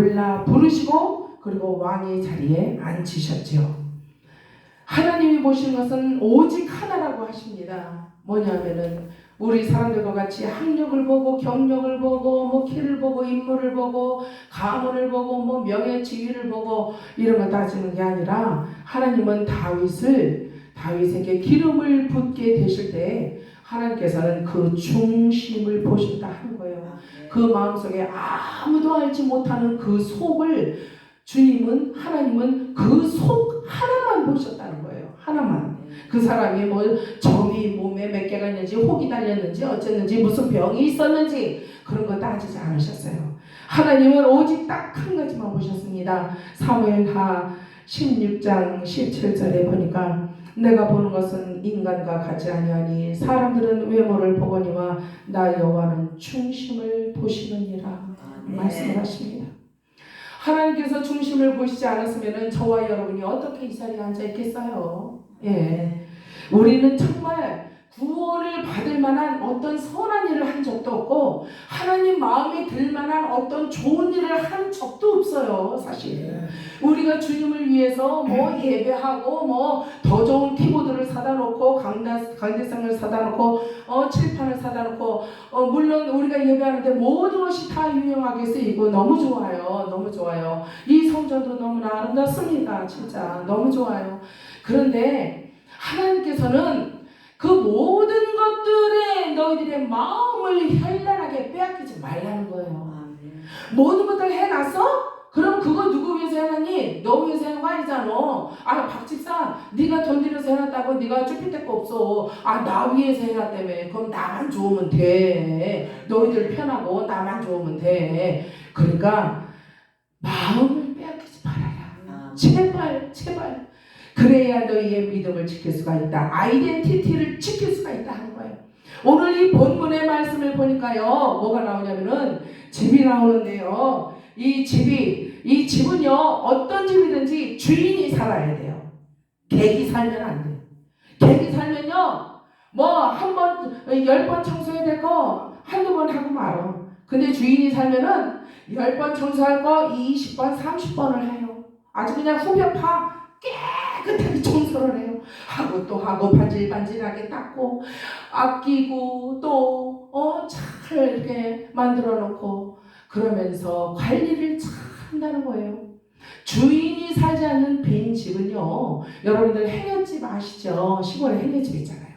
골라 부르시고 그리고 왕의 자리에 앉히셨지요. 하나님이 보시는 것은 오직 하나라고 하십니다. 뭐냐면은 우리 사람들과 같이 학력을 보고 경력을 보고 뭐 키를 보고 인물을 보고 가문을 보고 뭐 명예 지위를 보고 이런 거 따지는 게 아니라 하나님은 다윗에게 기름을 붓게 되실 때 하나님께서는 그 중심을 보신다 하는 거예요. 그 마음속에 아무도 알지 못하는 그 속을 하나님은 그 속 하나만 보셨다는 거예요. 하나만. 그 사람이 뭐 점이 몸에 몇 개가 있는지 혹이 달렸는지 어쨌는지 무슨 병이 있었는지 그런 거 따지지 않으셨어요. 하나님은 오직 딱 한 가지만 보셨습니다. 사무엘하 16장 17절에 보니까 내가 보는 것은 인간과 같지 아니하니 사람들은 외모를 보거니와 나 여호와는 중심을 보시느니라 말씀을 하십니다. 하나님께서 중심을 보시지 않았으면 저와 여러분이 어떻게 이 자리에 앉아 있겠어요? 예. 우리는 정말 구원을 받을 만한 어떤 선한 일을 한 적도 없고 하나님 마음에 들 만한 어떤 좋은 일을 한 적도 없어요. 사실 우리가 주님을 위해서 뭐 예배하고 뭐 더 좋은 키보드를 사다 놓고 강대상을 사다 놓고 칠판을 사다 놓고 물론 우리가 예배하는데 모든 것이 다 유용하게 쓰이고 너무 좋아요. 너무 좋아요. 이 성전도 너무나 아름답습니다. 진짜 너무 좋아요. 그런데 하나님께서는 그 모든 것들에 너희들의 마음을 현란하게 빼앗기지 말라는 거예요. 모든 것들 해놨어? 그럼 그거 누구 위해서 해놨니? 너 위해서 해놓은 거 아니잖아. 아 박집사 네가 돈 들여서 해놨다고 네가 쭈필 데가 없어. 아 나 위해서 해놨다며. 그럼 나만 좋으면 돼. 너희들 편하고 나만 좋으면 돼. 그러니까 마음을 빼앗기지 말아라. 제발 그래야 너희의 믿음을 지킬 수가 있다. 아이덴티티를 지킬 수가 있다 하는 거예요. 오늘 이 본문의 말씀을 보니까요. 뭐가 나오냐면은 집이 나오는데요. 이 집은요. 어떤 집이든지 주인이 살아야 돼요. 객이 살면 안 돼요. 객이 살면요. 뭐 한 번, 10번 청소해야 될 거 한두 번 하고 말아. 근데 주인이 살면은 10번 청소할 거 20번, 30번을 해요. 아주 그냥 후벼파 깨끗하게 청소를 해요. 하고 또 하고 반질반질하게 닦고 아끼고 또 잘 이렇게 만들어 놓고 그러면서 관리를 잘 한다는 거예요. 주인이 살지 않는 빈 집은요. 여러분들 행여집 아시죠? 시골에 행여집 있잖아요.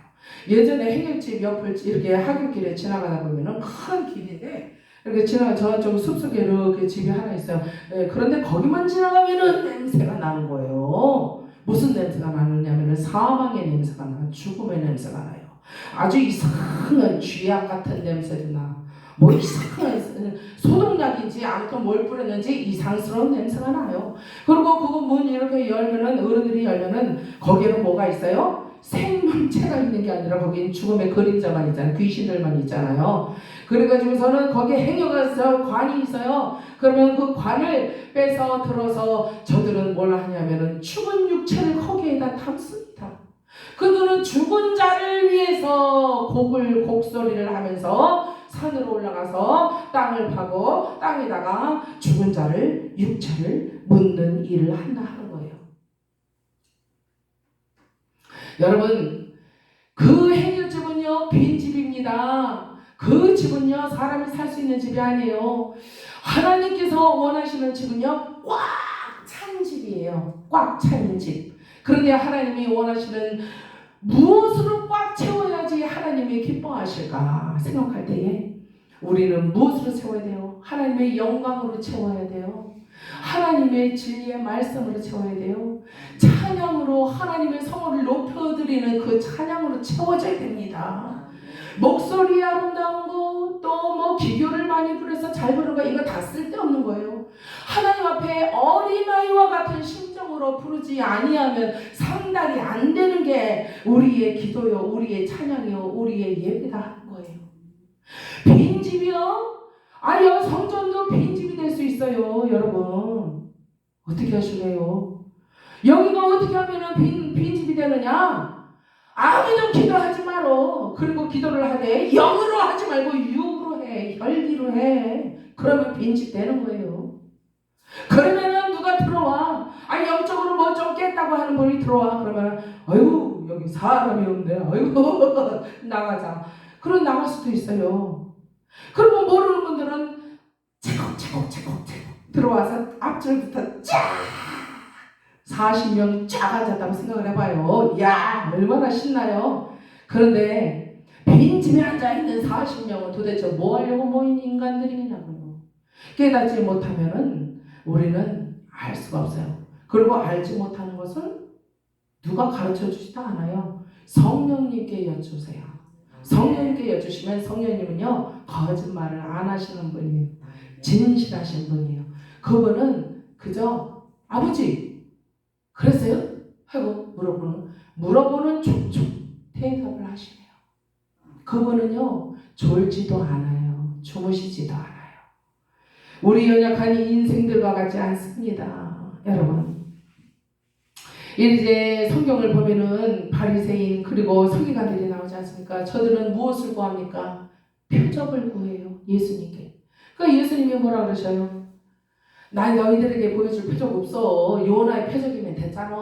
예전에 행여집 옆을 이렇게 하굣길에 지나가다 보면은 큰 길인데 이렇게 저쪽 숲속에 이렇게 집이 하나 있어요. 네, 그런데 거기만 지나가면은 냄새가 나는 거예요. 무슨 냄새가 나느냐면은 사망의 냄새가 나요. 죽음의 냄새가 나요. 아주 이상한 쥐약 같은 냄새도 나. 뭐 이상한 소독약인지 아무튼 뭘 뿌렸는지 이상스러운 냄새가 나요. 그리고 그거 문 이렇게 열면은 어른들이 열면은 거기에는 뭐가 있어요? 생명체가 있는 게 아니라 거기는 죽음의 그림자만 있잖아요. 귀신들만 있잖아요. 그래가지고서는 거기에 행여가 있어요. 관이 있어요. 그러면 그 관을 빼서 들어서 저들은 뭘 하냐면은 죽은 육체를 거기에다 담습니다. 그들은 죽은 자를 위해서 곡소리를 하면서 산으로 올라가서 땅을 파고 땅에다가 죽은 자를 육체를 묻는 일을 한다 하는 거예요. 여러분 그 행여집은요 빈집입니다. 그 집은요 사람이 살 수 있는 집이 아니에요. 하나님께서 원하시는 집은요 꽉 찬 집이에요. 꽉 차 있는 집. 그런데 하나님이 원하시는 무엇으로 꽉 채워야지 하나님이 기뻐하실까 생각할 때에 우리는 무엇으로 채워야 돼요? 하나님의 영광으로 채워야 돼요. 하나님의 진리의 말씀으로 채워야 돼요. 찬양으로 하나님의 성호를 높여드리는 그 찬양으로 채워져야 됩니다. 목소리 아름다운 거 또 뭐 기교를 많이 부려서 잘 부르는 거 이거 다 쓸데없는 거예요. 하나님 앞에 어린아이와 같은 심정으로 부르지 아니하면 상달이 안 되는 게 우리의 기도요, 우리의 찬양이요, 우리의 예배다 하는 거예요. 빈집이요? 아니요, 성전도 빈집이 될 수 있어요. 여러분 어떻게 하실래요? 여기가 어떻게 하면 빈집이 되느냐? 아무도 기도하지 말어. 그리고 기도를 하되 영으로 하지 말고 육으로 해. 혈기로 해. 그러면 빈집 되는 거예요. 그러면은 누가 들어와. 아니 영적으로 뭐 좀 깼다고 하는 분이 들어와. 그러면 아이고 여기 사람이 없네. 아이고 나가자. 그런 나갈 수도 있어요. 그리고 모르는 분들은 차곡차곡 들어와서 앞줄부터 쫙 40명 쫙 앉았다고 생각을 해봐요. 야 얼마나 신나요. 그런데 빈집에 앉아있는 40명은 도대체 뭐 하려고 모인 인간들이냐고요. 깨닫지 못하면은 우리는 알 수가 없어요. 그리고 알지 못하는 것은 누가 가르쳐 주지도 않아요. 성령님께 여쭈세요. 성령님께 여쭈시면 성령님은요 거짓말을 안 하시는 분이에요. 진실하신 분이에요. 그분은 그저 아버지 그랬어요? 하고 물어보는 촉촉 대답을 하시네요. 그분은요 졸지도 않아요. 주무시지도 않아요. 우리 연약한 인생들과 같지 않습니다. 여러분 이제 성경을 보면은 바리새인 그리고 서기관들이 나오지 않습니까? 저들은 무엇을 구합니까? 표적을 구해요. 예수님께. 그러니까 예수님이 뭐라 그러셔요? 나 너희들에게 보여줄 표적 없어. 요나의 표적이면 됐잖아.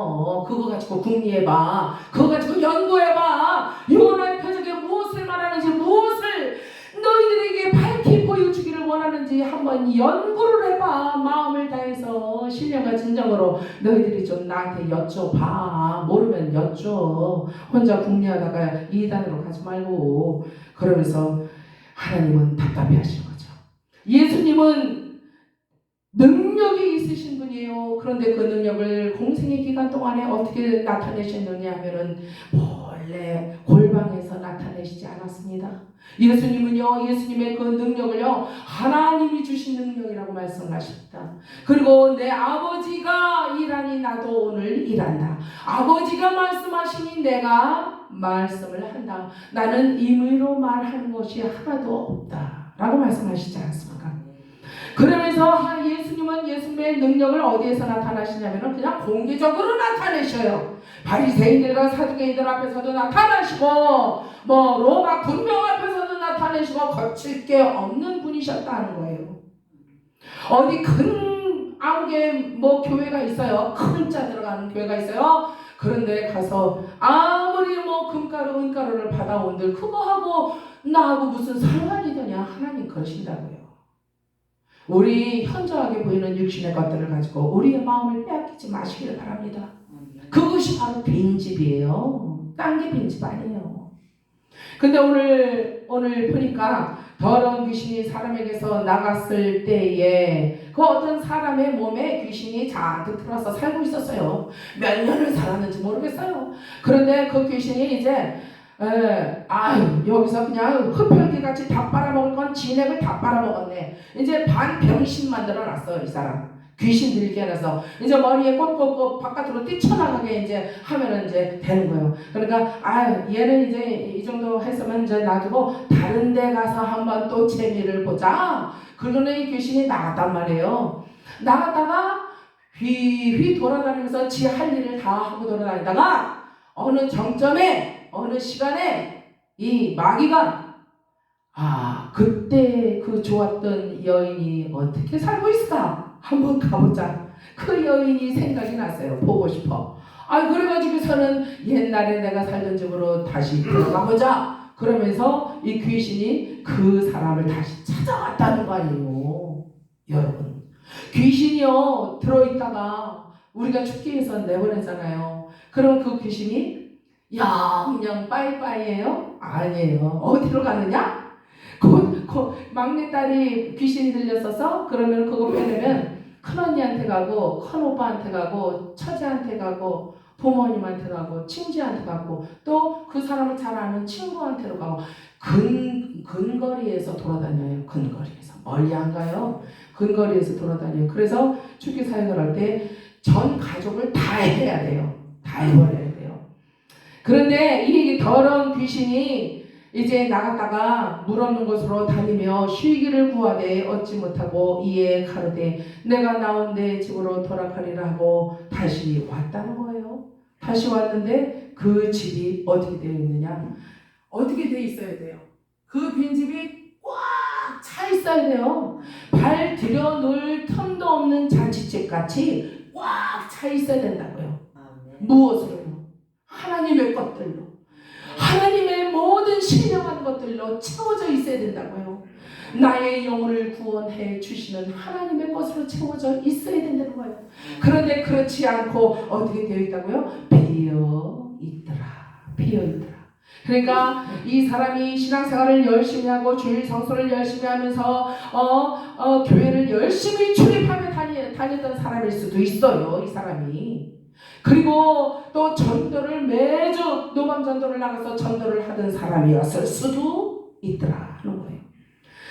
그거 가지고 궁리해봐. 그거 가지고 연구해봐. 요나의 표적에 무엇을 말하는지 무엇을 너희들에게 밝히 보여주기를 원하는지 한번 연구를 해봐. 마음을 다해서 신령과 진정으로 너희들이 좀 나한테 여쭤봐. 모르면 여쭤. 혼자 궁리하다가 이단으로 가지 말고. 그러면서 하나님은 답답해 하시는 거죠. 예수님은 능력이 있으신 분이에요. 그런데 그 능력을 공생의 기간 동안에 어떻게 나타내셨느냐 하면은 몰래 골방에서 나타내시지 않았습니다. 예수님은요, 예수님의 그 능력을요, 하나님이 주신 능력이라고 말씀하십니다. 그리고 내 아버지가 일하니 나도 오늘 일한다. 아버지가 말씀하시니 내가 말씀을 한다. 나는 임의로 말하는 것이 하나도 없다. 라고 말씀하시지 않습니까? 그러면서 예수님은 예수님의 능력을 어디에서 나타나시냐면 그냥 공개적으로 나타내셔요. 바리새인들과 사두개인들 앞에서도 나타나시고 뭐 로마 군병 앞에서도 나타내시고 거칠 게 없는 분이셨다는 거예요. 어디 큰 아무개 뭐 교회가 있어요. 큰 자 들어가는 교회가 있어요. 그런데 가서 아무리 뭐 금가루 은가루를 받아온들 그거하고 나하고 무슨 상관이 되냐. 하나님 그러신다고요. 우리 현저하게 보이는 육신의 것들을 가지고 우리의 마음을 빼앗기지 마시기를 바랍니다. 그것이 바로 빈집이에요. 딴 게 빈집 아니에요. 근데 오늘 보니까 더러운 귀신이 사람에게서 나갔을 때에 그 어떤 사람의 몸에 귀신이 잔뜩 들어와서 살고 있었어요. 몇 년을 살았는지 모르겠어요. 그런데 그 귀신이 이제 여기서 그냥 흡혈귀같이 다 빨아먹을 건 진액을 다 빨아먹었네. 이제 반병신 만들어놨어. 이 사람 귀신 들게 해서 이제 머리에 꽂고 바깥으로 뛰쳐나가게 이제 하면은 이제 되는 거예요. 그러니까 얘는 이제 이 정도 했으면 이제 놔두고 다른 데 가서 한번 또 재미를 보자. 그러고는 이 귀신이 나갔단 말이에요. 나갔다가 휘휘 돌아다니면서 지 할 일을 다 하고 돌아다니다가 어느 정점에 어느 시간에 이 마귀가 그때 그 좋았던 여인이 어떻게 살고 있을까? 한번 가보자. 그 여인이 생각이 났어요. 보고 싶어. 그래가지고서는 옛날에 내가 살던 집으로 다시 들어가보자. 그러면서 이 귀신이 그 사람을 다시 찾아왔다는 거 아니에요. 여러분. 귀신이요. 들어있다가 우리가 축기에서 내보냈잖아요. 그럼 그 귀신이 영영 빠이빠이예요? 아니에요. 어디로 가느냐? 막내딸이 귀신이 들렸어서 그러면 그거 빼내면 큰언니한테 가고 큰오빠한테 가고 처제한테 가고 부모님한테 가고 친지한테 가고 또 그 사람을 잘 아는 친구한테로 가고 근거리에서 돌아다녀요. 근거리에서 멀리 안 가요. 근거리에서 돌아다녀요. 그래서 축기 사역을 할 때 전 가족을 다 해야 돼요. 다 해버려야 돼요. 그런데 이 더러운 귀신이 이제 나갔다가 물 없는 곳으로 다니며 쉬기를 구하되 얻지 못하고 이에 가로되 내가 나온 내 집으로 돌아가리라 하고 다시 왔다는 거예요. 다시 왔는데 그 집이 어떻게 되어 있느냐? 어떻게 되어 있어야 돼요? 그 빈집이 꽉 차 있어야 돼요. 발 들여 놓을 틈도 없는 잔치집 같이 꽉 차 있어야 된다고요. 무엇으로요? 하나님의 것들로, 하나님의 모든 신령한 것들로 채워져 있어야 된다고요. 나의 영혼을 구원해 주시는 하나님의 것으로 채워져 있어야 된다는 거예요. 그런데 그렇지 않고 어떻게 되어 있다고요? 비어 있더라. 그러니까 이 사람이 신앙생활을 열심히 하고 주일 성수를 열심히 하면서 교회를 열심히 출입하며 다녔던 사람일 수도 있어요. 이 사람이. 그리고 또 전도를 매주 노방전도를 나가서 전도를 하던 사람이었을 수도 있더라 하는 거예요.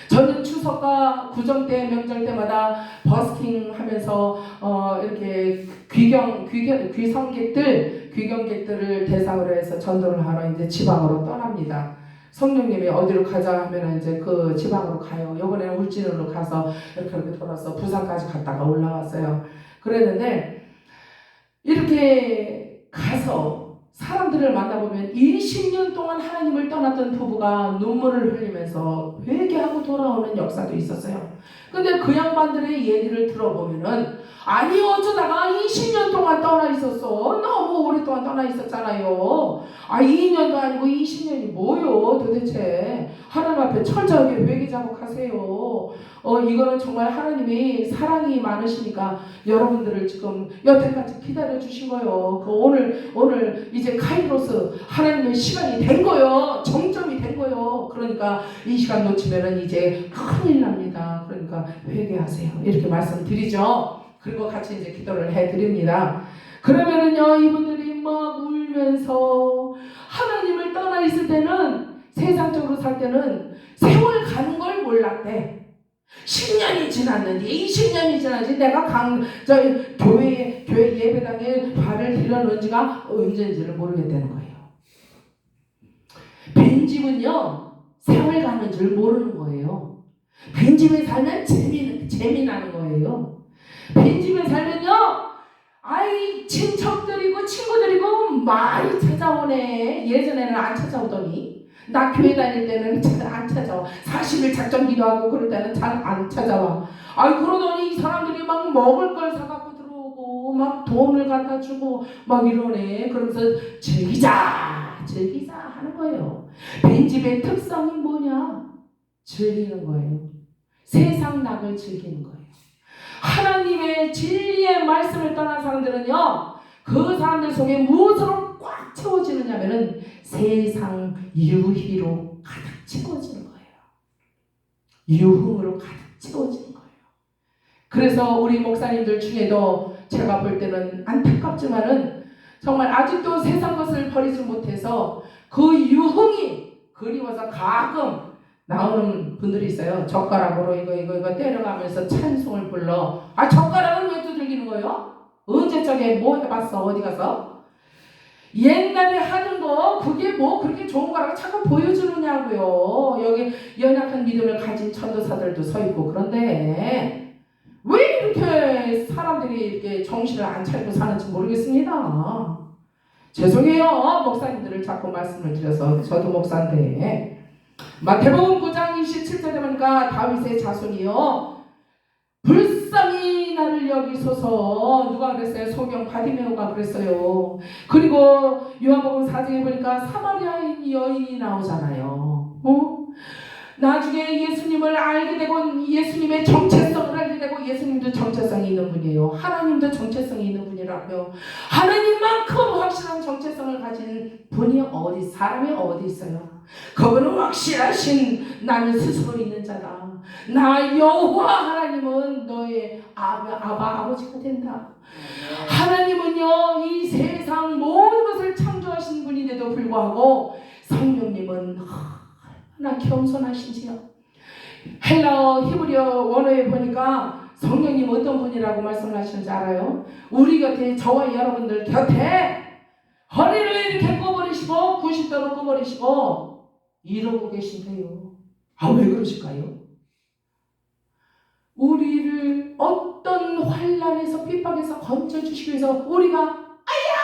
저는 추석과 구정 때, 명절 때마다 버스킹 하면서 이렇게 귀경객들을 대상으로 해서 전도를 하러 이제 지방으로 떠납니다. 성령님이 어디로 가자 하면 이제 그 지방으로 가요. 이번에는 울진으로 가서 이렇게 돌아서 부산까지 갔다가 올라왔어요. 그랬는데 이렇게 가서 사람들을 만나보면 20년 동안 하나님을 떠났던 부부가 눈물을 흘리면서 회개하고 돌아오는 역사도 있었어요. 근데 그 양반들의 얘기를 들어보면은 아니 어쩌다가 20년 동안 떠나 있었어. 너무 오랫동안 떠나 있었잖아요. 2년도 아니고 20년이 뭐요 도대체. 하나님 앞에 철저하게 회개 자복하세요. 이거는 정말 하나님이 사랑이 많으시니까 여러분들을 지금 여태까지 기다려 주신 거예요. 오늘 이제 카이로스 하나님의 시간이 된 거예요. 정점이 된 거예요. 그러니까 이 시간 놓치면은 이제 큰일 납니다. 그러니까 회개하세요. 이렇게 말씀드리죠. 그리고 같이 이제 기도를 해드립니다. 그러면은요, 이분들이 막 울면서 하나님을 떠나 있을 때는 세상적으로 살 때는 세월 가는 걸 몰랐대. 10년이 지났는지 20년이 지났는지 내가 교회 예배당에 발을 들여놓은 지가 언제인지를 모르겠다는 거예요. 빈집은요 세월 가는 줄 모르는 거예요. 빈집에 살면 재미나는 거예요. 빈집에 살면요 친척들이고 친구들이고 많이 찾아오네. 예전에는 안 찾아오더니 나 교회 다닐 때는 잘 안 찾아와. 40일 작정 기도하고 그럴 때는 잘 안 찾아와. 그러더니 이 사람들이 막 먹을 걸 사갖고 들어오고 막 돈을 갖다 주고 막 이러네. 그러면서 즐기자 하는 거예요. 빈집의 특성이 뭐냐? 즐기는 거예요. 세상 낙을 즐기는 거예요. 하나님의 진리의 말씀을 떠난 사람들은요, 그 사람들 속에 무엇으로 꽉 채워지느냐면은 세상 유희로 가득 채워지는 거예요. 유흥으로 가득 채워지는 거예요. 그래서 우리 목사님들 중에도 제가 볼 때는 안타깝지만은 정말 아직도 세상 것을 버리지 못해서 그 유흥이 그리워서 가끔 나오는 분들이 있어요. 젓가락으로 이거 때려가면서 찬송을 불러. 젓가락은 왜 두들기는 거예요? 언제적에 뭐 해봤어? 어디 가서? 옛날에 하는 거 그게 뭐 그렇게 좋은 거라고 자꾸 보여주느냐고요. 여기 연약한 믿음을 가진 전도사들도 서 있고. 그런데 왜 이렇게 사람들이 이렇게 정신을 안 차리고 사는지 모르겠습니다. 죄송해요. 목사님들을 자꾸 말씀을 드려서. 저도 목사인데. 마태복음 9장 27절에 보니까 다윗의 자손이요 불쌍히 나를 여기소서. 누가 그랬어요? 소경 바디메오가 그랬어요. 그리고 요한복음 4장에 보니까 사마리아인 여인이 나오잖아요. 나중에 예수님을 알게 되고 예수님의 정체성을 알게 되고 예수님도 정체성이 있는 분이에요. 하나님도 정체성이 있는 분이라고요. 하나님만큼 확실한 정체성을 가진 분이 사람이 어디 있어요? 그분은 확실하신 나는 스스로 있는 자다. 나 여호와 하나님은 너의 아버지가 된다. 하나님은요 이 세상 모든 것을 창조하신 분인데도 불구하고 성령님은 얼마나 겸손하신지요. 히브리어 원어에 보니까 성령님 어떤 분이라고 말씀을 하시는지 알아요? 우리 곁에 저와 여러분들 곁에 허리를 이렇게 꺼버리시고 90도로 꺼버리시고 이러고 계신데요. 왜 그러실까요? 우리를 어떤 환난에서 핍박에서 건져주시기 위해서 우리가 아야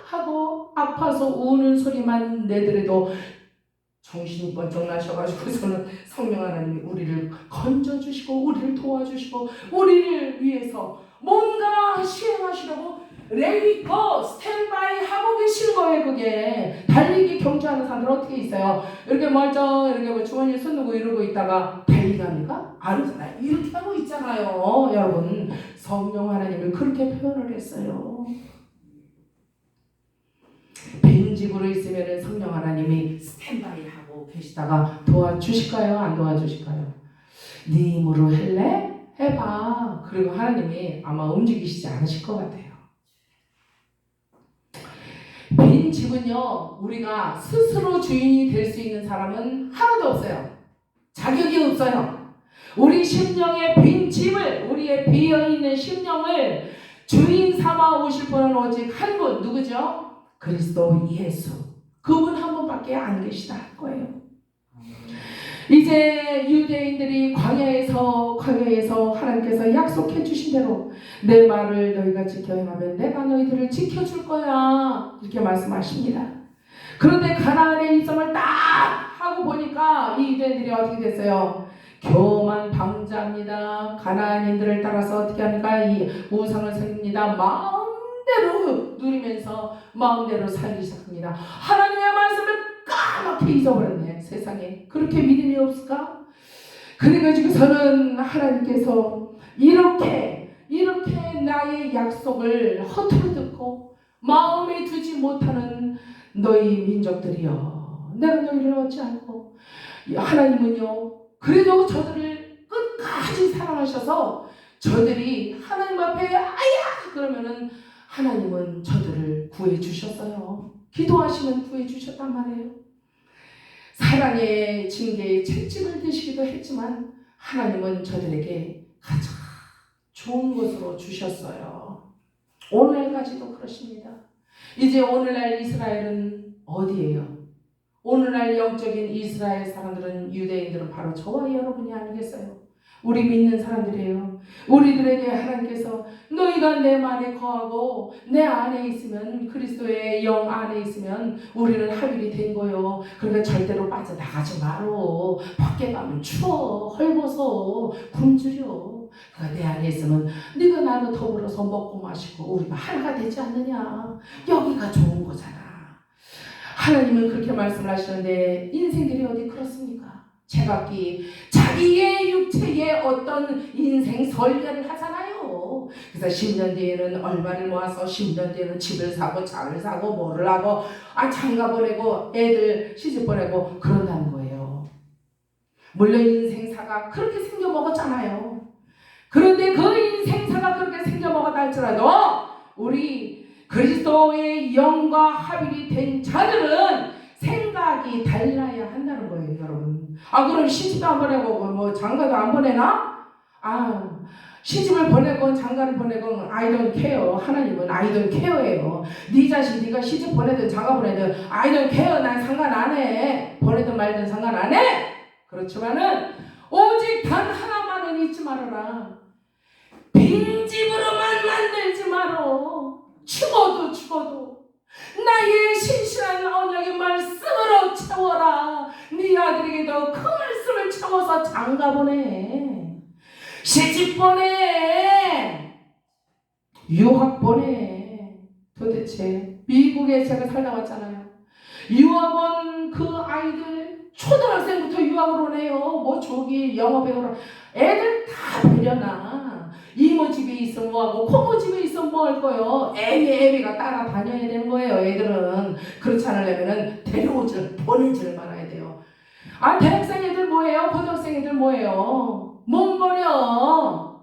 하고 아파서 우는 소리만 내더라도 정신이 번쩍 나셔가지고서는 성령 하나님이 우리를 건져주시고 우리를 도와주시고 우리를 위해서 못 다 시행하시려고 레디 고 스탠바이 하고 계신 거예요. 그게 달리기 경주하는 사람들 어떻게 있어요? 이렇게 멀쩡 이렇게 뭐 주머니에 손 넣고 이러고 있다가 달리기 합니까? 아니잖아요. 이렇게 하고 있잖아요. 여러분, 성령 하나님을 그렇게 표현을 했어요. 빈집으로 있으면 성령 하나님이 스탠바이 하고 계시다가 도와주실까요? 안 도와주실까요? 네 힘으로 할래? 해봐. 그리고 하나님이 아마 움직이시지 않으실 것 같아요. 빈집은요, 우리가 스스로 주인이 될 수 있는 사람은 하나도 없어요. 자격이 없어요. 우리 심령의 빈집을, 우리의 비어있는 심령을 주인 삼아 오실 분은 오직 한 분, 누구죠? 그리스도 예수. 그분 한 분밖에 안 계시다 할 거예요. 이제 유대인들이 광야에서 하나님께서 약속해 주신 대로 내 말을 너희가 지켜 행하면 내가 너희들을 지켜줄 거야, 이렇게 말씀하십니다. 그런데 가나안의 입성을 딱 하고 보니까 이 유대인들이 어떻게 됐어요? 교만 방자입니다. 가나안인들을 따라서 어떻게 합니까? 이 우상을 섬깁니다. 마음대로 누리면서 마음대로 살기 시작합니다. 하나님의 말씀을 까맣게 잊어버렸네. 세상에 그렇게 믿음이 없을까? 그래가지고서는 하나님께서 이렇게 나의 약속을 허투루 듣고 마음에 두지 못하는 너희 민족들이여, 내가 너희를 얻지 않고, 하나님은요 그래도 저들을 끝까지 사랑하셔서 저들이 하나님 앞에 아야 그러면은 하나님은 저들을 구해 주셨어요. 기도하시면 구해 주셨단 말이에요. 사랑의 징계의 채찍을 드시기도 했지만 하나님은 저들에게 가장 좋은 것으로 주셨어요. 오늘날까지도 그러십니다. 이제 오늘날 이스라엘은 어디예요? 오늘날 영적인 이스라엘 사람들은, 유대인들은 바로 저와 여러분이 아니겠어요? 우리 믿는 사람들이에요. 우리들에게 하나님께서 너희가 내 말에 거하고 내 안에 있으면, 그리스도의 영 안에 있으면 우리는 합일이 된 거요. 그러니까 절대로 빠져나가지 마로. 밖에 가면 추워, 헐벗어, 굶주려. 그러니까 내 안에 있으면 네가 나로 더불어서 먹고 마시고 우리가 하나가 되지 않느냐. 여기가 좋은 거잖아. 하나님은 그렇게 말씀을 하시는데 인생들이 어디 그렇습니까? 제각기 자기의 육체에 어떤 인생 설계를 하잖아요. 그래서 10년 뒤에는 얼마를 모아서 10년 뒤에는 집을 사고 차를 사고 뭐를 하고 장가 보내고 애들 시집 보내고 그런다는 거예요. 물론 인생사가 그렇게 생겨먹었잖아요. 그런데 그 인생사가 그렇게 생겨먹었다 할지라도 우리 그리스도의 영과 합일이 된 자들은 생각이 달라야 한다는 거예요, 여러분. 그럼 시집도 안 보내고 뭐 장가도 안 보내나? 시집을 보내건 장가를 보내건 I don't care. 하나님은 I don't care예요. 네 자식 네가 시집 보내든 장가 보내든 I don't care. 난 상관 안 해. 보내든 말든 상관 안 해. 그렇지만은 오직 단 하나만은 잊지 말아라. 빈집으로만 만들지 말어. 죽어도 나의 신실한 언약의 말씀으로 채워라. 네 아들에게도 그 말씀을 채워서 장가 보내, 시집 보내, 유학 보내. 도대체 미국에 제가 살다 왔잖아요. 유학원 그 아이들 초등학생부터 유학을 오네요. 뭐 조기 영어 배우러 애들 다 배려나. 이모 집에 있으면 뭐하고 고모 집에 있으면 뭐 할 거예요. 애미가 따라다녀야 되는 거예요. 애들은 그렇지 않으려면 데려오지를 보내지를 말아야 돼요. 대학생 애들 뭐예요? 고등학생 애들 뭐예요? 몸 버려.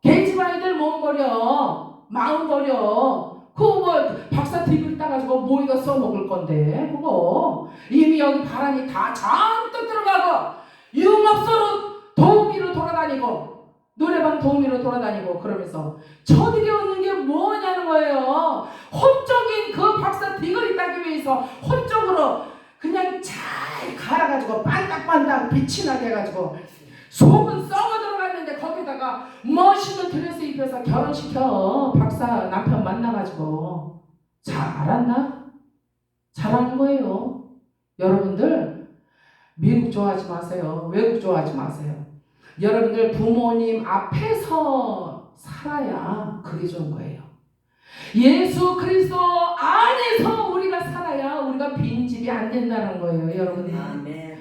계집 아이들 몸 버려. 마음 버려. 그거 뭐 박사 디그리 따가지고 뭐에다 써먹을 건데 그거 이미 여기 바람이 다 잔뜩 들어가고 융업소로 도우미로 돌아다니고 노래방 도우미로 돌아다니고 그러면서 저들이 얻는 게 뭐냐는 거예요. 혼적인 그 박사 디그리 따기 위해서 혼적으로 그냥 잘 갈아가지고 반딱반딱 빛이 나게 해가지고 속은 썩어 들어갔는데 거기다가 멋있는 드레스 입혀서 결혼시켜. 박사 남편 만나가지고. 잘알았나? 잘하는 거예요. 여러분들 미국 좋아하지 마세요. 외국 좋아하지 마세요. 여러분들 부모님 앞에서 살아야 그게 좋은 거예요. 예수 그리스도 안에서 우리가 살아야 우리가 빈집이 안 된다는 거예요, 여러분. 아멘.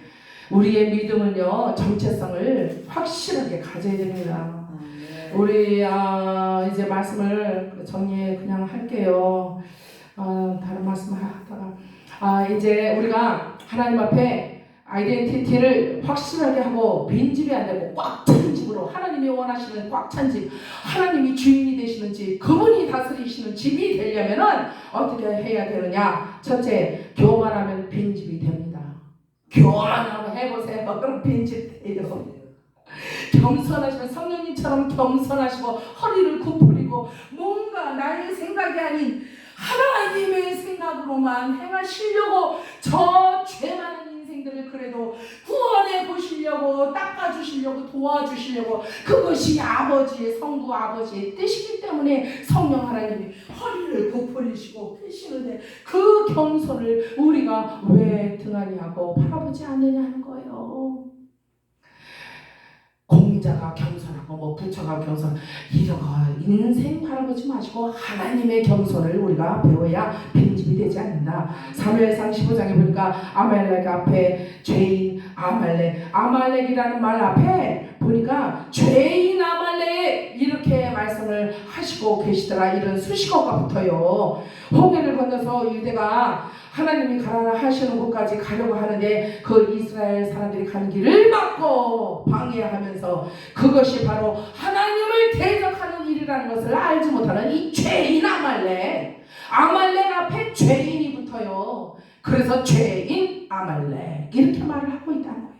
우리의 믿음은요, 정체성을 확실하게 가져야 됩니다. 아멘. 우리 이제 말씀을 정리해 그냥 할게요. 다른 말씀 하다가 이제 우리가 하나님 앞에 아이덴티티를 확실하게 하고 빈집이 안 되고 꽉 찬 집으로, 하나님이 원하시는 꽉 찬 집, 하나님이 주인이 되시는 집, 그분이 다스리시는 집이 되려면은 어떻게 해야 되느냐? 첫째, 교만하면 빈집이 됩니다. 교만하고 해보세요. 그럼 빈집 돼요. 겸손하시면 성령님처럼 겸손하시고 허리를 굽히고 뭔가 나의 생각이 아닌 하나님의 생각으로만 행하시려고 저 죄 많은 인생들을 그래도 구원해 보시려고, 닦아주시려고, 도와주시려고, 그것이 아버지의, 성부 아버지의 뜻이기 때문에 성령 하나님이 허리를 굽히시고 계시는데 그 겸손을 우리가 왜 등한히하고 바라보지 않느냐 하는 거예요. 공자가 겸손하고 부처가 겸손, 이런 거 인생 바라보지 마시고 하나님의 겸손을 우리가 배워야 빈집이 되지 않는다. 사무엘상 15장에 보니까 아말렉 앞에 죄인 아말렉이라는 말 앞에 보니까 죄인 아말렉 이렇게 말씀을 하시고 계시더라. 이런 수식어가 붙어요. 홍해를 건너서 유대가 하나님이 가라 하시는 곳까지 가려고 하는데 그 이스라엘 사람들이 가는 길을 막고 방해하면서, 그것이 바로 하나님을 대적하는 일이라는 것을 알지 못하는 이 죄인 아말렉 앞에 죄인이 붙어요. 그래서 죄인 아말렉 이렇게 말을 하고 있다는 거예요.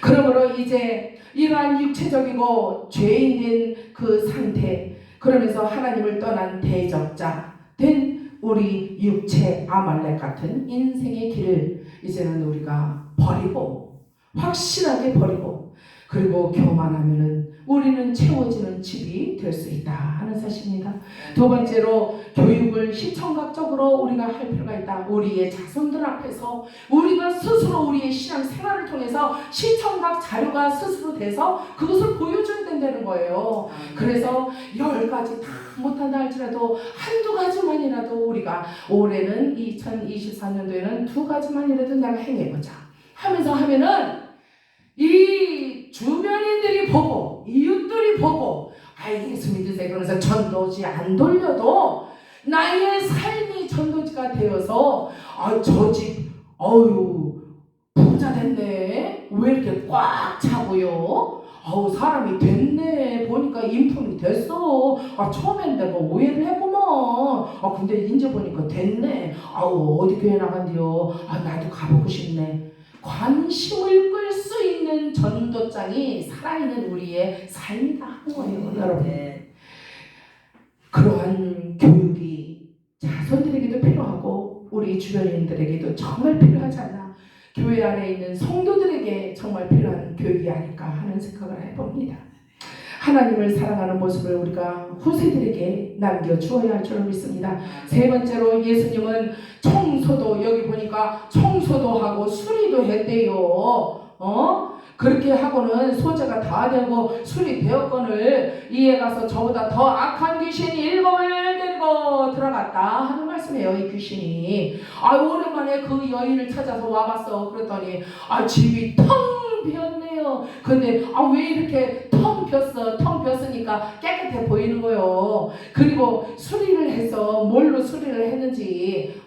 그러므로 이제 이러한 육체적이고 죄인된 그 상태, 그러면서 하나님을 떠난 대적자 된 우리 육체 아말렉 같은 인생의 길을 이제는 우리가 버리고, 확실하게 버리고, 그리고 교만하면은 우리는 채워지는 집이 될 수 있다 하는 사실입니다. 두 번째로, 교육을 시청각적으로 우리가 할 필요가 있다. 우리의 자손들 앞에서 우리가 스스로 우리의 신앙 생활을 통해서 시청각 자료가 스스로 돼서 그것을 보여줘야 된다는 거예요. 그래서 10가지 다 못한다 할지라도 한두 가지만이라도 우리가 올해는 2024년도에는 2가지만이라도 내가 행해보자 하면서 하면은 이 주변인들이 보고 이웃들이 보고 예수 믿으세요 그러면서 전도지 안 돌려도 나의 삶이 전도지가 되어서 저 집 부자 됐네, 왜 이렇게 꽉 차고요, 사람이 됐네, 보니까 인품이 됐어, 처음엔 내가 오해를 했구먼, 근데 이제 보니까 됐네, 어디 교회 나간디요, 나도 가보고 싶네. 관심을 끌 수 있는 전도장이 살아있는 우리의 삶이다 하는 거예요, 여러분. 그러한 교육이 자손들에게도 필요하고 우리 주변인들에게도 정말 필요하지 않나, 교회 안에 있는 성도들에게 정말 필요한 교육이 아닐까 하는 생각을 해봅니다. 하나님을 사랑하는 모습을 우리가 후세들에게 남겨주어야 할 줄 믿습니다. 세 번째로, 예수님은 청소도, 여기 보니까 청소도 하고 수리도 했대요. 그렇게 하고는 소재가 다 되고 수리 되었건을 이에 가서 저보다 더 악한 귀신이 7을 데리고 들어갔다 하는 말씀이에요. 이 귀신이 오랜만에 그 여인을 찾아서 와봤어. 그랬더니 집이 텅 비었네요. 근데 왜 이렇게 텅 비었어? 텅 비었으니까 깨끗해 보이는 거예요. 그리고 수리를 해서 뭘로 수리를 했는지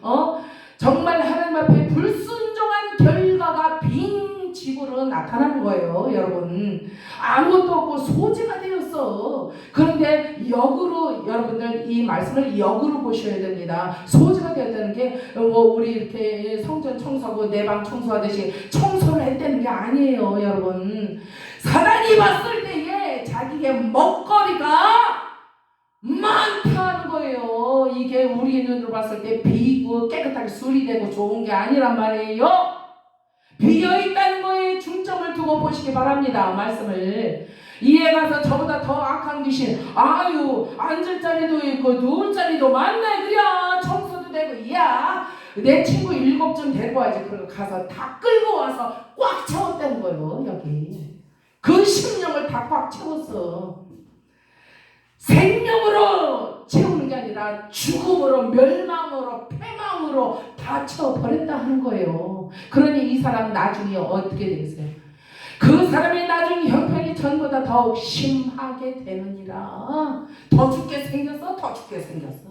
정말 하나님 앞에 불순종한 결과가 빈 집으로 나타나는 거예요, 여러분. 아무것도 없고 소재가 되었어. 그런데 역으로, 여러분들 이 말씀을 역으로 보셔야 됩니다. 소재가 되었다는 게 우리 이렇게 성전 청소하고 내 방 청소하듯이 청소를 했다는 게 아니에요, 여러분. 사단이 봤을 때에 자기의 먹거리가 많다는 거예요. 이게 우리 눈으로 봤을 때 비고 깨끗하게 수리되고 좋은 게 아니란 말이에요. 비어있다는 거에 중점을 두고 보시기 바랍니다. 말씀을 이에 가서 저보다 더 악한 귀신, 앉을 자리도 있고 누울 자리도 많네, 그래, 청소도 되고, 내 친구 7좀 데리고 와야지. 그리고 가서 다 끌고 와서 꽉 채웠다는 거예요. 여기 그 심령을 다 꽉 채웠어. 생명으로 채우는 게 아니라 죽음으로, 멸망으로, 패망으로 다 채워버렸다 하는 거예요. 그러니 이 사람 나중에 어떻게 되겠어요? 그 사람의 나중 형편이 전보다 더욱 심하게 되느니라. 더 죽게 생겼어, 더 죽게 생겼어.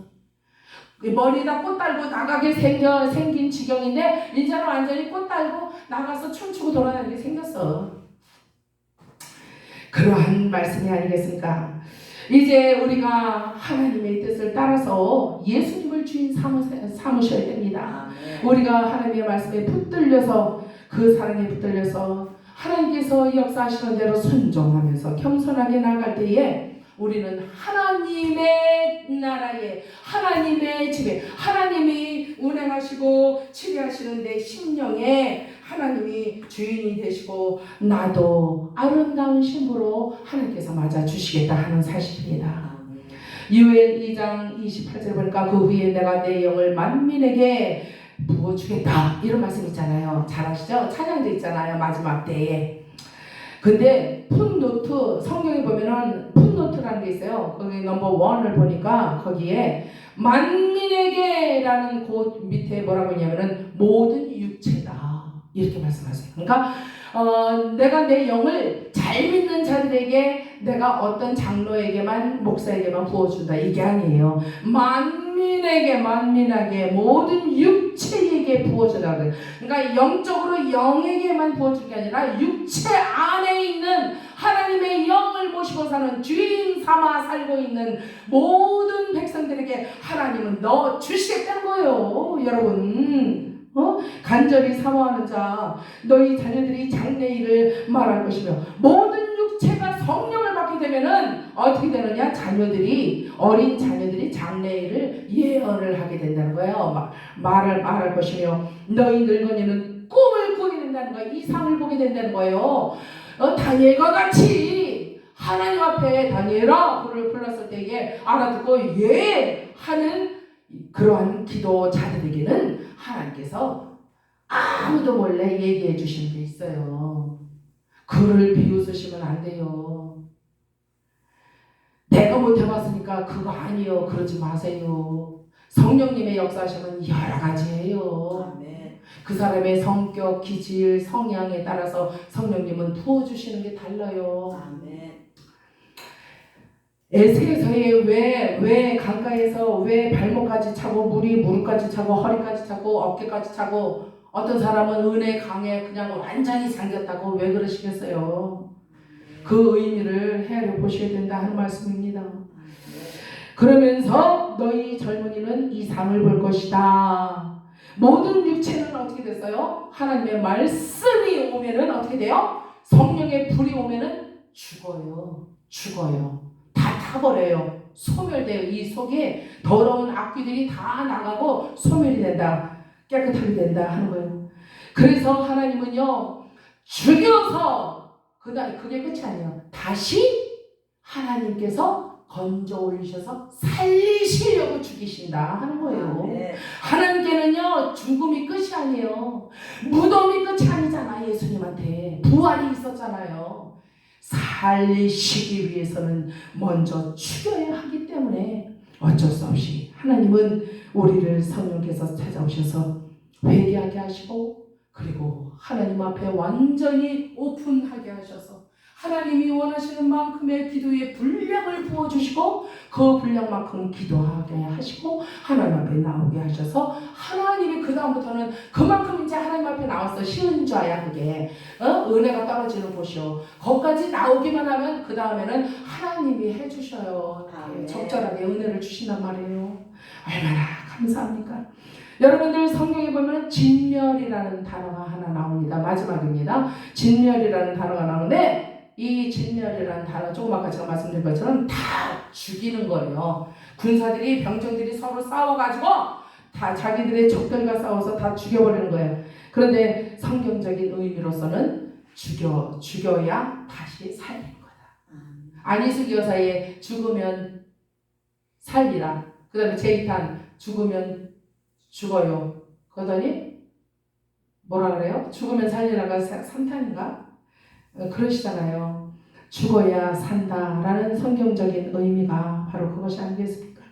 머리에다 꽃 달고 나가게 생긴 지경인데 이제는 완전히 꽃 달고 나가서 춤추고 돌아다니게 생겼어. 그러한 말씀이 아니겠습니까? 이제 우리가 하나님의 뜻을 따라서 예수님을 주인 삼으셔야 됩니다. 우리가 하나님의 말씀에 붙들려서, 그 사랑에 붙들려서 하나님께서 역사하시는 대로 순종하면서 겸손하게 나아갈 때에 우리는 하나님의 나라에, 하나님의 집에, 하나님이 운행하시고 치료하시는 내 심령에 하나님이 주인이 되시고 나도 아름다운 신부로 하나님께서 맞아주시겠다 하는 사실입니다. 요엘 2장 28절 보니까 그 후에 내가 내 영을 만민에게 부어주겠다 이런 말씀 있잖아요. 잘 아시죠? 찬양도 있잖아요. 마지막 때에. 근데 풋노트, 성경에 보면은 풋노트라는 게 있어요. 거기 넘버 1을 보니까 거기에 만민에게 라는 곳 밑에 뭐라고 했냐면은 모든 육체다 이렇게 말씀하세요. 그러니까 내가 내 영을 잘 믿는 자들에게 내가 어떤 장로에게만, 목사에게만 부어준다 이게 아니에요. 만민에게 모든 육체에게 부어준다. 그러니까 영적으로 영에게만 부어준 게 아니라 육체 안에 있는 하나님의 영을 모시고 사는 주인 삼아 살고 있는 모든 백성들에게 하나님은 넣어 주시겠다는 거예요. 여러분, 간절히 사모하는 자, 너희 자녀들이 장래일을 말할 것이며 모든 육체가 성령을 받게 되면은 어떻게 되느냐? 어린 자녀들이 장래일을 예언을 하게 된다는 거예요. 말할 것이며 너희 늙은이는 꿈을 꾸게 된다는 거예요. 이상을 보게 된다는 거예요. 다니엘과 같이 하나님 앞에 다니엘아 불을 불렀을 때에 알아듣고 예 하는 그러한 기도자들에게는 하나님께서 아무도 몰래 얘기해 주시는 게 있어요. 그를 비웃으시면 안 돼요. 내가 못 해봤으니까 그거 아니요. 그러지 마세요. 성령님의 역사하시면 여러 가지예요. 아멘. 그 사람의 성격, 기질, 성향에 따라서 성령님은 부어주시는 게 달라요. 아멘. 에스겔서에 왜 강가에서 왜 발목까지 차고 물이 무릎까지 차고 허리까지 차고 어깨까지 차고 어떤 사람은 은혜 강에 그냥 완전히 잠겼다고 왜 그러시겠어요? 그 의미를 헤아려 보셔야 된다 하는 말씀입니다. 그러면서 너희 젊은이는 이 상을 볼 것이다. 모든 육체는 어떻게 됐어요? 하나님의 말씀이 오면은 어떻게 돼요? 성령의 불이 오면은 죽어요. 다 타버려요. 소멸돼요. 이 속에 더러운 악귀들이 다 나가고 소멸이 된다. 깨끗하게 된다 하는 거예요. 그래서 하나님은요, 죽여서 그게 끝이 아니에요. 다시 하나님께서 건져 올리셔서 살리시려고 죽이신다 하는 거예요. 네. 하나님께는요, 죽음이 끝이 아니에요. 무덤이 끝이 아니잖아. 예수님한테 부활이 있었잖아요. 살리시기 위해서는 먼저 죽여야 하기 때문에 어쩔 수 없이 하나님은 우리를 성령께서 찾아오셔서 회개하게 하시고 그리고 하나님 앞에 완전히 오픈하게 하셔서 하나님이 원하시는 만큼의 기도의 분량을 부어주시고 그 분량만큼 기도하게 하시고 하나님 앞에 나오게 하셔서 하나님이 그 다음부터는 그만큼 이제 하나님 앞에 나와서 쉬운 자야 그게 은혜가 떨어지는 곳이요. 거기까지 나오기만 하면 그 다음에는 하나님이 해주셔요. 적절하게 은혜를 주신단 말이에요. 얼마나 감사합니까? 여러분들 성경에 보면 진멸이라는 단어가 하나 나옵니다. 마지막입니다. 진멸이라는 단어가 나오는데 이 진멸이라는 단어 조금 아까 제가 말씀드린 것처럼 다 죽이는 거예요. 군사들이 병정들이 서로 싸워가지고 다 자기들의 적들과 싸워서 다 죽여버리는 거예요. 그런데 성경적인 의미로서는 죽여야 다시 살리는 거다. 안희숙 여사의 죽으면 살리라. 그 다음에 제2탄 죽으면 죽어요. 그러더니 뭐라 그래요? 죽으면 살리라가 3탄인가? 그러시잖아요. 죽어야 산다라는 성경적인 의미가 바로 그것이 아니겠습니까?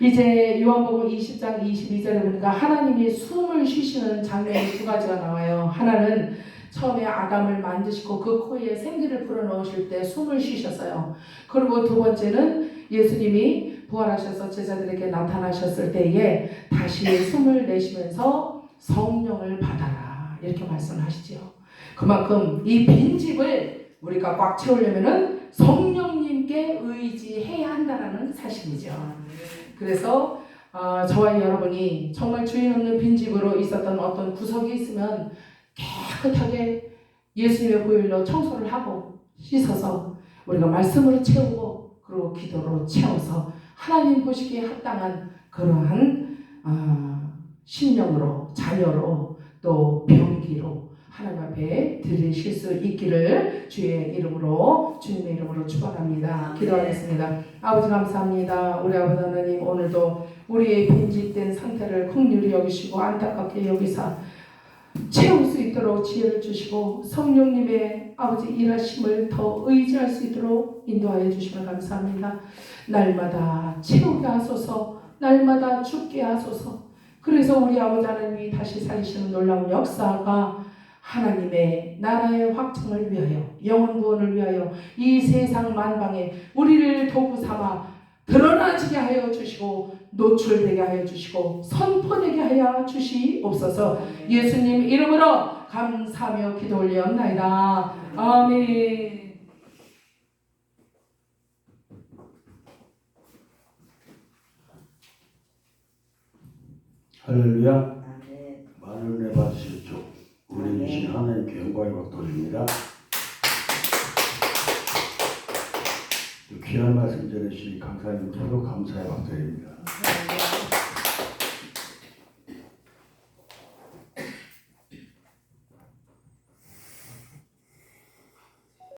이제 요한복음 20장 22절에 보니까 하나님이 숨을 쉬시는 장면이 두 가지가 나와요. 하나는 처음에 아담을 만드시고 그 코에 생기를 불어넣으실 때 숨을 쉬셨어요. 그리고 두 번째는 예수님이 부활하셔서 제자들에게 나타나셨을 때에 다시 숨을 내쉬면서 성령을 받아라 이렇게 말씀하시죠. 그만큼 이 빈집을 우리가 꽉 채우려면은 성령님께 의지해야 한다는 사실이죠. 그래서 저와 여러분이 정말 주인 없는 빈집으로 있었던 어떤 구석이 있으면 깨끗하게 예수님의 보혈로 청소를 하고 씻어서 우리가 말씀으로 채우고 그리고 기도로 채워서 하나님 보시기에 합당한 그러한 신령으로 자녀로 또 병기로 하나님 앞에 드리실 수 있기를 주의 이름으로 주님의 이름으로 축원합니다. 기도하겠습니다. 아버지 감사합니다. 우리 아버지 하나님 오늘도 우리의 빈집된 상태를 긍휼히 여기시고 안타깝게 여기사 채울 수 있도록 지혜를 주시고 성령님의 아버지 일하심을 더 의지할 수 있도록 인도하여 주시면 감사합니다. 날마다 채우게 하소서, 날마다 죽게 하소서. 그래서 우리 아버지 하나님이 다시 살리시는 놀라운 역사가 하나님의 나라의 확장을 위하여 영혼 구원을 위하여 이 세상 만방에 우리를 도구 삼아 드러나지게 하여 주시고 노출되게 하여 주시고 선포되게 하여 주시옵소서. 예수님 이름으로 감사하며 기도 올리옵나이다. 아멘. 할렐루야. 많은 은혜 받으셨죠. 우리 주신 하나님께 영광을 받도록입니다. 귀한 말씀 전해주신 강사님께도 감사의 박도입니다.